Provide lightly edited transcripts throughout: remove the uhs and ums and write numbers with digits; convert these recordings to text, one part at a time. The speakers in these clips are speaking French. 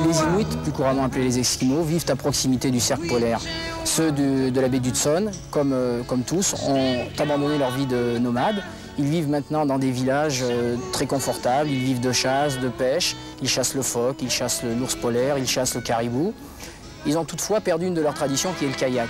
Les Inuits, plus couramment appelés les Esquimaux, vivent à proximité du cercle polaire. Ceux de la baie d'Hudson, comme tous, ont abandonné leur vie de nomades. Ils vivent maintenant dans des villages très confortables, ils vivent de chasse, de pêche, ils chassent le phoque, ils chassent l'ours polaire, ils chassent le caribou. Ils ont toutefois perdu une de leurs traditions qui est le kayak.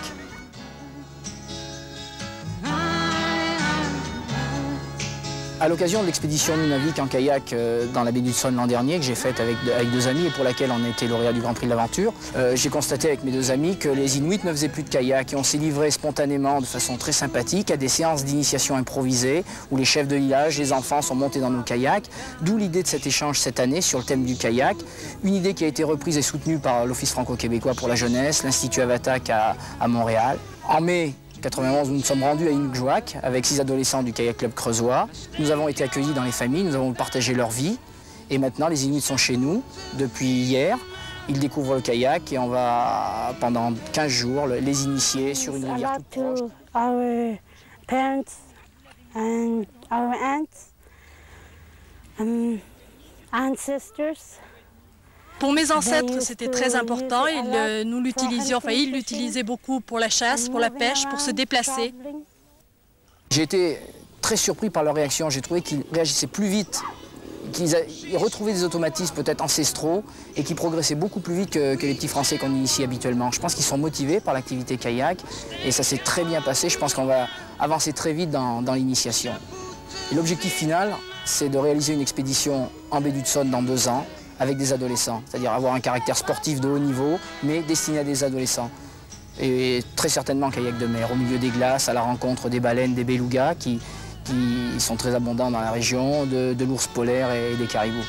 À l'occasion de l'expédition Nunavik en kayak dans la baie d'Hudson l'an dernier, que j'ai faite avec deux amis et pour laquelle on a été lauréat du Grand Prix de l'Aventure, j'ai constaté avec mes deux amis que les Inuits ne faisaient plus de kayak et on s'est livré spontanément, de façon très sympathique, à des séances d'initiation improvisées où les chefs de village, les enfants sont montés dans nos kayaks, d'où l'idée de cet échange cette année sur le thème du kayak, une idée qui a été reprise et soutenue par l'Office franco-québécois pour la jeunesse, l'Institut Avatak à Montréal. En mai 91, nous nous sommes rendus à Inukjuak avec 6 adolescents du kayak club creusois. Nous avons été accueillis dans les familles, nous avons partagé leur vie. Et maintenant, les Inuits sont chez nous depuis hier. Ils découvrent le kayak et on va, pendant 15 jours, les initier sur une rivière toute proche. Our parents and our ancestors. Pour mes ancêtres, c'était très important. Ils l'utilisaient beaucoup pour la chasse, pour la pêche, pour se déplacer. J'ai été très surpris par leur réaction. J'ai trouvé qu'ils réagissaient plus vite, qu'ils retrouvaient des automatismes peut-être ancestraux et qu'ils progressaient beaucoup plus vite que les petits Français qu'on initie habituellement. Je pense qu'ils sont motivés par l'activité kayak et ça s'est très bien passé. Je pense qu'on va avancer très vite dans l'initiation. L'objectif final, c'est de réaliser une expédition en baie d'Hudson dans 2 ans, avec des adolescents, c'est-à-dire avoir un caractère sportif de haut niveau, mais destiné à des adolescents. Et très certainement kayak de mer, au milieu des glaces, à la rencontre des baleines, des belugas, qui sont très abondants dans la région, de l'ours polaire et des caribous.